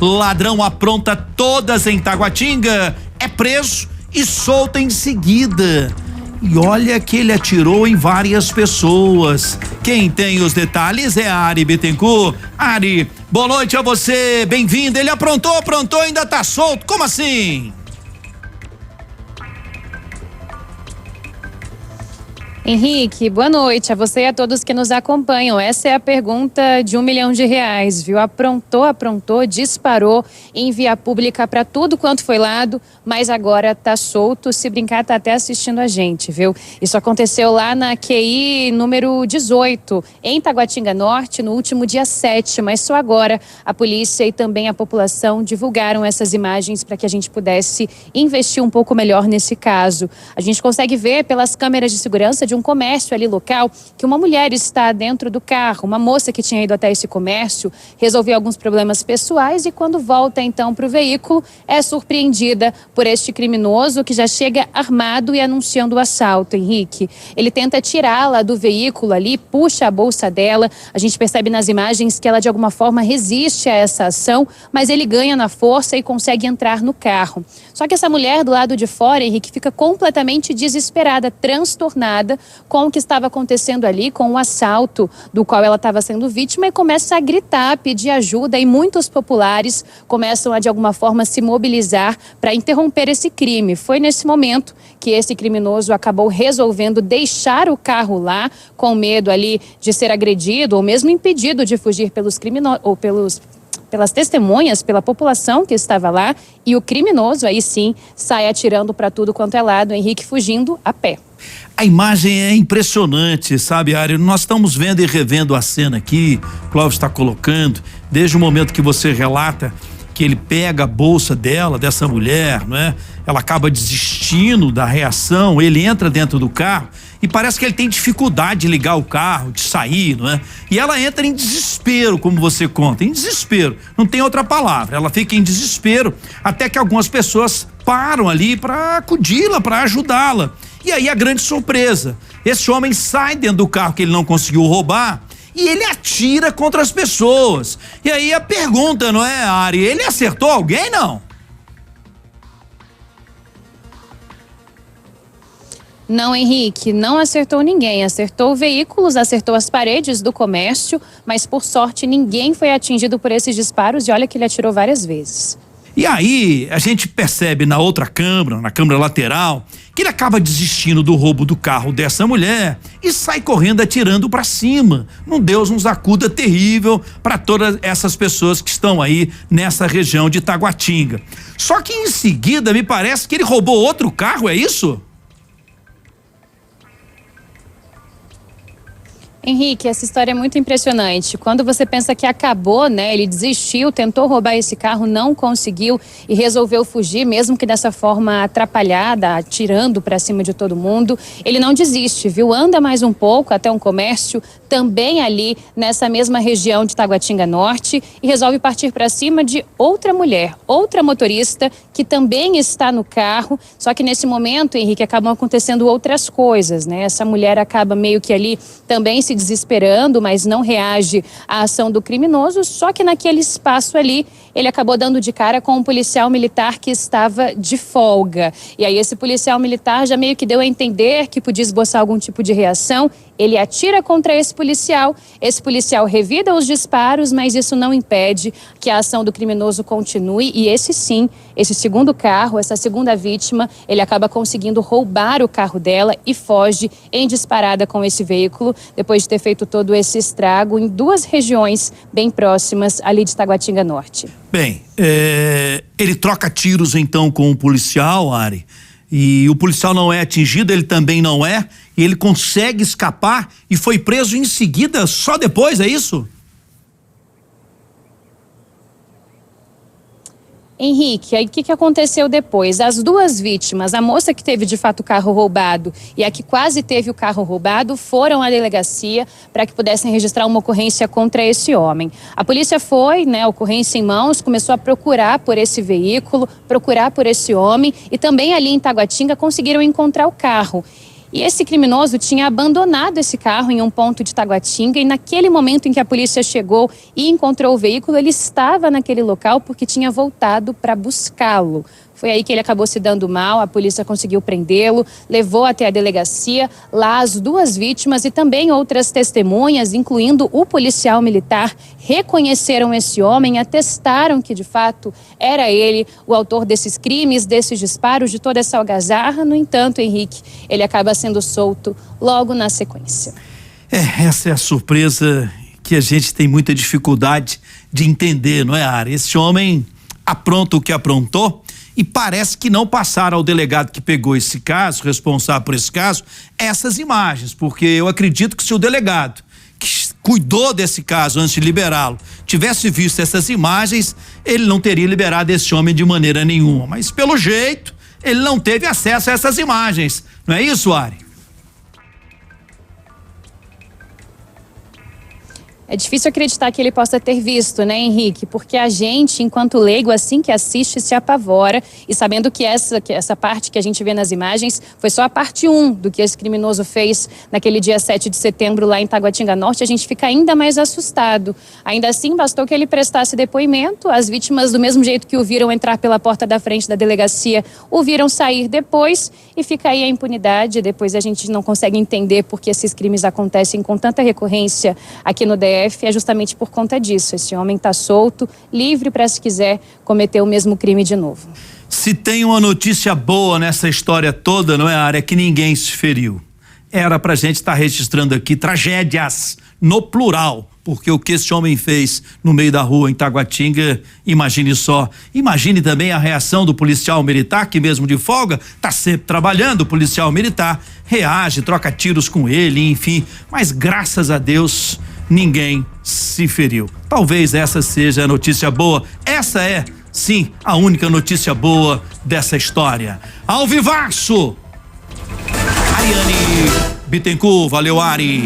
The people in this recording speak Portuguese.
Ladrão apronta todas em Taguatinga, é preso e solto em seguida. E olha que ele atirou em várias pessoas. Quem tem os detalhes é a Ari Bittencourt. Ari, boa noite a você, bem-vindo. Ele aprontou, ainda tá solto, como assim? Henrique, boa noite a você e a todos que nos acompanham. Essa é a pergunta de R$1 milhão, viu? Aprontou, disparou em via pública para tudo quanto foi lado, mas agora tá solto, se brincar tá até assistindo a gente, viu? Isso aconteceu lá na QI número 18, em Taguatinga Norte, no último dia 7, mas só agora a polícia e também a população divulgaram essas imagens para que a gente pudesse investir um pouco melhor nesse caso. A gente consegue ver pelas câmeras de segurança de um comércio ali local que uma mulher está dentro do carro, uma moça que tinha ido até esse comércio, resolveu alguns problemas pessoais e quando volta então para o veículo é surpreendida por este criminoso que já chega armado e anunciando o assalto, Henrique. Ele tenta tirá-la do veículo ali, puxa a bolsa dela, a gente percebe nas imagens que ela de alguma forma resiste a essa ação, mas ele ganha na força e consegue entrar no carro. Só que essa mulher do lado de fora, Henrique, fica completamente desesperada, transtornada com o que estava acontecendo ali, com o assalto do qual ela estava sendo vítima e começa a gritar, pedir ajuda e muitos populares começam a de alguma forma se mobilizar para interromper esse crime. Foi nesse momento que esse criminoso acabou resolvendo deixar o carro lá com medo ali de ser agredido ou mesmo impedido de fugir pelas testemunhas, pela população que estava lá, e o criminoso aí sim sai atirando para tudo quanto é lado, Henrique, fugindo a pé. A imagem é impressionante, sabe, Ari? Nós estamos vendo e revendo a cena aqui, Clóvis está colocando, desde o momento que você relata que ele pega a bolsa dessa mulher, não é? Ela acaba desistindo da reação, ele entra dentro do carro e parece que ele tem dificuldade de ligar o carro, de sair, não é? E ela entra em desespero, como você conta, em desespero, não tem outra palavra, ela fica em desespero até que algumas pessoas param ali para acudi-la, para ajudá-la. E aí a grande surpresa, esse homem sai dentro do carro que ele não conseguiu roubar e ele atira contra as pessoas. E aí a pergunta, não é, Ari, ele acertou alguém, não? Não, Henrique, não acertou ninguém, acertou veículos, acertou as paredes do comércio, mas por sorte ninguém foi atingido por esses disparos e olha que ele atirou várias vezes. E aí a gente percebe na outra câmera, na câmera lateral, que ele acaba desistindo do roubo do carro dessa mulher e sai correndo atirando para cima. Um Deus nos acuda terrível para todas essas pessoas que estão aí nessa região de Taguatinga. Só que em seguida me parece que ele roubou outro carro, é isso? Henrique, essa história é muito impressionante. Quando você pensa que acabou, né? Ele desistiu, tentou roubar esse carro, não conseguiu e resolveu fugir, mesmo que dessa forma atrapalhada, atirando para cima de todo mundo. Ele não desiste, viu? Anda mais um pouco até um comércio, também ali nessa mesma região de Taguatinga Norte e resolve partir para cima de outra mulher, outra motorista que também está no carro. Só que nesse momento, Henrique, acabam acontecendo outras coisas, né? Essa mulher acaba meio que ali também se desesperando, mas não reage à ação do criminoso, só que naquele espaço ali, ele acabou dando de cara com um policial militar que estava de folga. E aí esse policial militar já meio que deu a entender que podia esboçar algum tipo de reação. Ele atira contra esse policial revida os disparos, mas isso não impede que a ação do criminoso continue e esse segundo carro, essa segunda vítima, ele acaba conseguindo roubar o carro dela e foge em disparada com esse veículo, depois de ter feito todo esse estrago em duas regiões bem próximas ali de Taguatinga Norte. Bem, ele troca tiros então com o policial, Ari, e o policial não é atingido, ele também não é, e ele consegue escapar e foi preso em seguida, só depois, é isso? Henrique, aí o que aconteceu depois? As duas vítimas, a moça que teve de fato o carro roubado e a que quase teve o carro roubado, foram à delegacia para que pudessem registrar uma ocorrência contra esse homem. A polícia foi, né, ocorrência em mãos, começou a procurar por esse veículo, procurar por esse homem e também ali em Taguatinga conseguiram encontrar o carro. E esse criminoso tinha abandonado esse carro em um ponto de Taguatinga e naquele momento em que a polícia chegou e encontrou o veículo, ele estava naquele local porque tinha voltado para buscá-lo. Foi aí que ele acabou se dando mal, a polícia conseguiu prendê-lo, levou até a delegacia. Lá as duas vítimas e também outras testemunhas, incluindo o policial militar, reconheceram esse homem, atestaram que de fato era ele o autor desses crimes, desses disparos, de toda essa algazarra. No entanto, Henrique, ele acaba sendo solto logo na sequência. Essa é a surpresa que a gente tem muita dificuldade de entender, não é, Ari? Esse homem apronta o que aprontou e parece que não passaram ao delegado que pegou esse caso, responsável por esse caso, essas imagens, porque eu acredito que se o delegado que cuidou desse caso antes de liberá-lo tivesse visto essas imagens, ele não teria liberado esse homem de maneira nenhuma, mas pelo jeito ele não teve acesso a essas imagens, não é isso, Ari? É difícil acreditar que ele possa ter visto, né, Henrique? Porque a gente, enquanto leigo, assim que assiste, se apavora. E sabendo que essa parte que a gente vê nas imagens foi só a parte 1 do que esse criminoso fez naquele dia 7 de setembro lá em Taguatinga Norte, a gente fica ainda mais assustado. Ainda assim, bastou que ele prestasse depoimento. As vítimas, do mesmo jeito que o viram entrar pela porta da frente da delegacia, o viram sair depois e fica aí a impunidade. Depois a gente não consegue entender por que esses crimes acontecem com tanta recorrência aqui no DF. É justamente por conta disso. Esse homem está solto, livre para, se quiser, cometer o mesmo crime de novo. Se tem uma notícia boa nessa história toda, não é, Ari? É que ninguém se feriu. Era pra gente estar registrando aqui tragédias no plural, porque o que esse homem fez no meio da rua em Taguatinga, imagine só. Imagine também a reação do policial militar, que mesmo de folga, tá sempre trabalhando. O policial militar reage, troca tiros com ele, enfim, mas graças a Deus ninguém se feriu. Talvez essa seja a notícia boa. Essa é, sim, a única notícia boa dessa história. Ao vivaço! Ariane Bittencourt, valeu, Ari.